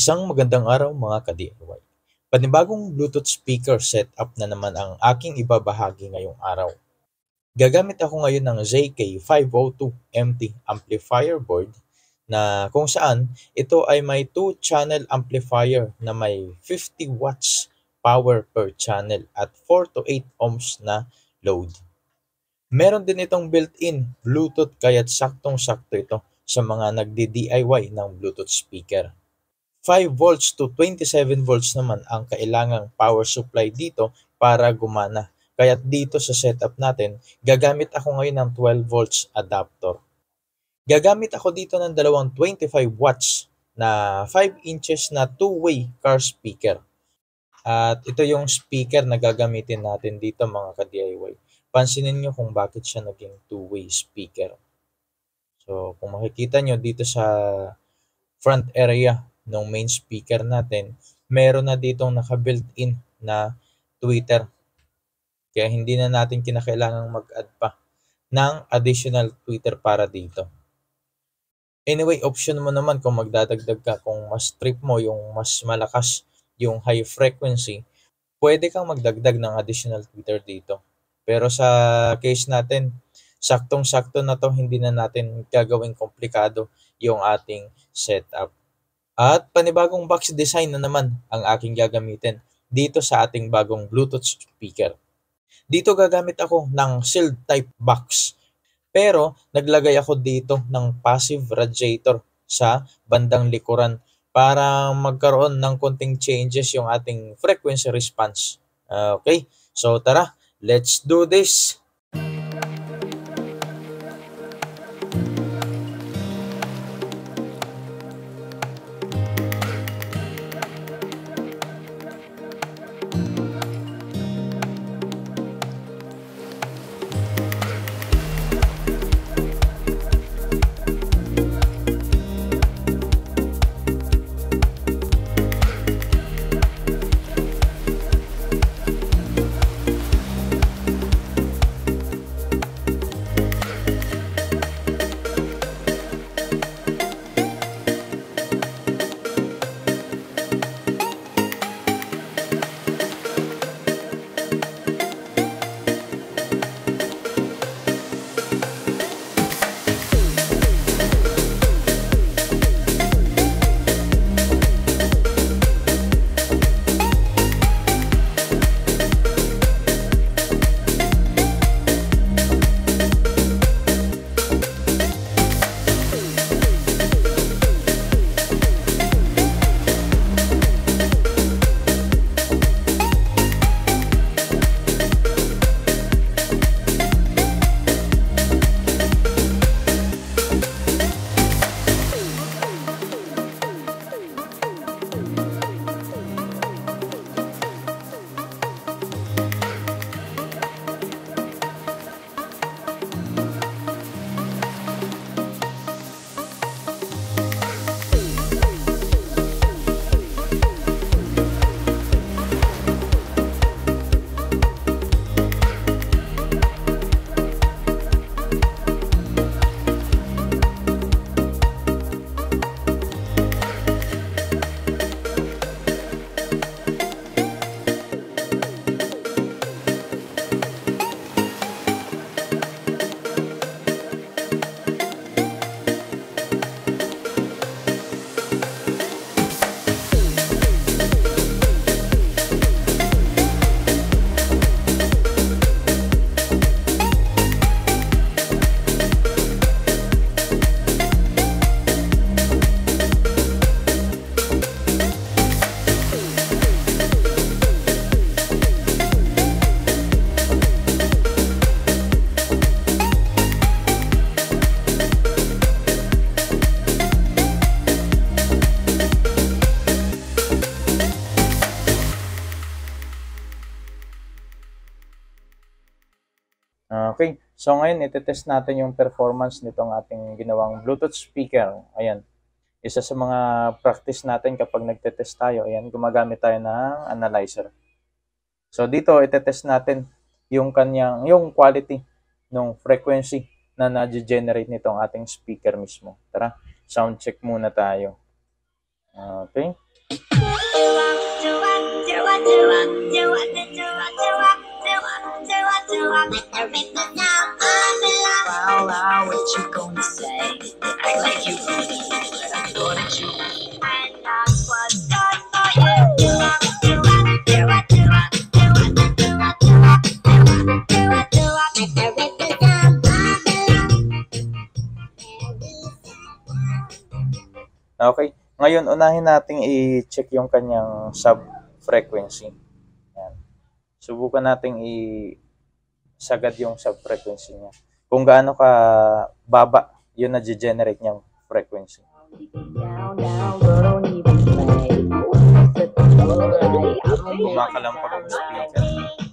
Isang magandang araw mga ka-DIY. Panibagong Bluetooth speaker setup na naman ang aking ibabahagi ngayong araw. Gagamit ako ngayon ng JK502MT amplifier board na kung saan ito ay may 2-channel amplifier na may 50 watts power per channel at 4 to 8 ohms na load. Meron din itong built-in Bluetooth kaya't saktong-sakto ito sa mga nagdi-DIY ng Bluetooth speaker. 5 volts to 27 volts naman ang kailangang power supply dito para gumana. Kaya dito sa setup natin, gagamit ako ngayon ng 12 volts adapter. Gagamit ako dito ng dalawang 25 watts na 5 inches na two-way car speaker. At ito yung speaker na gagamitin natin dito mga ka-DIY. Pansinin nyo kung bakit siya naging two-way speaker. So kung makikita nyo dito sa front area ng main speaker natin, meron na ditong naka-built-in na tweeter. Kaya hindi na natin kinakailangang mag-add pa ng additional tweeter para dito. Anyway, option mo naman kung magdadagdag ka, kung mas trip mo yung mas malakas yung high frequency, pwede kang magdagdag ng additional tweeter dito. Pero sa case natin, saktong-sakto na to, hindi na natin gagawing komplikado yung ating setup. At panibagong box design na naman ang aking gagamitin dito sa ating bagong Bluetooth speaker. Dito gagamit ako ng sealed type box. Pero naglagay ako dito ng passive radiator sa bandang likuran para magkaroon ng konting changes yung ating frequency response. Okay, so tara, let's do this! Okay, so ngayon itetest natin yung performance nitong ating ginawang Bluetooth speaker. Ayan, isa sa mga practice natin kapag nagtetest tayo, ayan, gumagamit tayo ng analyzer. So dito itetest natin yung quality ng frequency na na-generate nitong ating speaker mismo. Tara, sound check muna tayo. Okay, Wow, what you gonna say? Act like you really knew it. I thought that you and that's what's good for you. Okay. Ngayon, unahin nating i-check yung kanyang sub-frequency. Yan. Subukan nating i-sagad yung sub-frequency niya. Kung gaano ka baba, yun na generate niyang frequency. Kumakalampag ang speaker.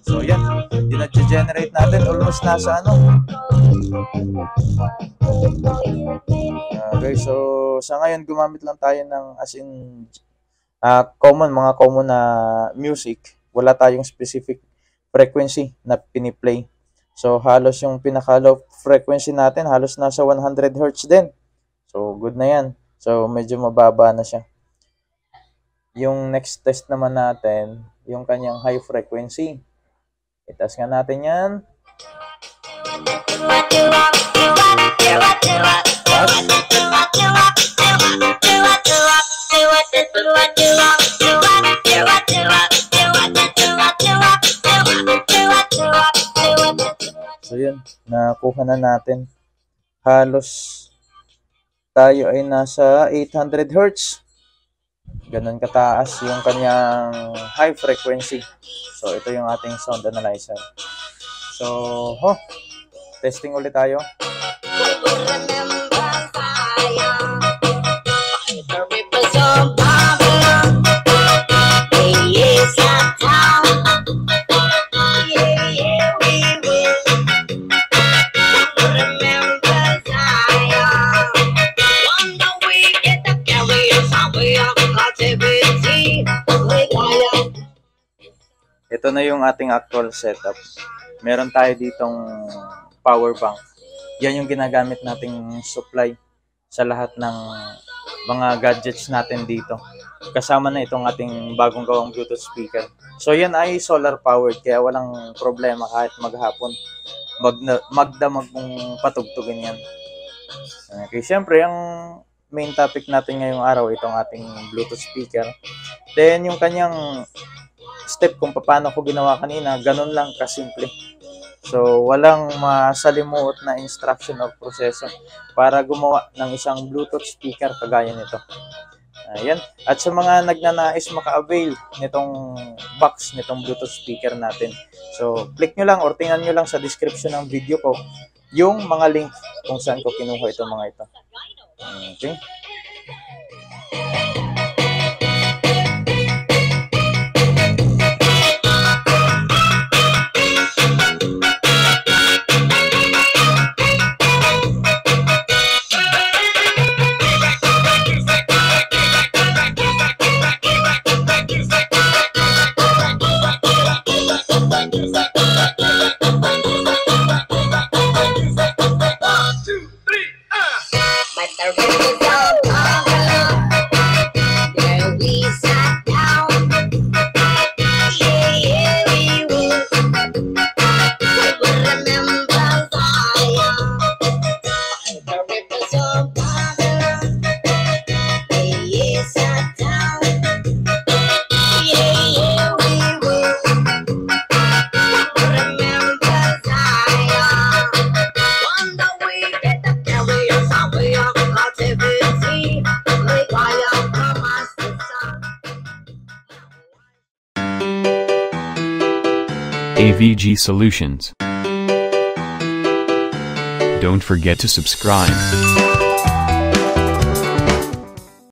So yan, dinag-generate natin. Almost nasa Okay, so sa ngayon gumamit lang tayo ng as in mga common na music. Wala tayong specific frequency na piniplay. So halos yung pinaka-low frequency natin halos nasa 100 Hz din. So good na yan. So medyo mababa na siya. Yung next test naman natin, yung kanyang high frequency. Itas nga natin yan. So yun, nakuha na natin. Halos tayo ay nasa 800 Hz. Ganun kataas yung kanyang high frequency. So ito yung ating sound analyzer. So, testing ulit tayo. Ito na yung ating actual setup. Meron tayo ditong power bank. Yan yung ginagamit nating supply sa lahat ng mga gadgets natin dito. Kasama na itong ating bagong gawang Bluetooth speaker. So yan ay solar powered kaya walang problema kahit maghapon. Magdamag mong patugtugin yan. Okay, syempre ang main topic natin ngayong araw itong ating Bluetooth speaker. Then yung kanyang step kung paano ko ginawa kanina, ganun lang kasimple. So, walang masalimuot na instruction or proseso para gumawa ng isang Bluetooth speaker kagaya nito. Ayan. At sa mga nagnanais maka-avail nitong box, nitong Bluetooth speaker natin. So, click nyo lang or tingnan nyo lang sa description ng video ko yung mga link kung saan ko kinuha itong mga ito. Okay. AVG Solutions. Don't forget to subscribe.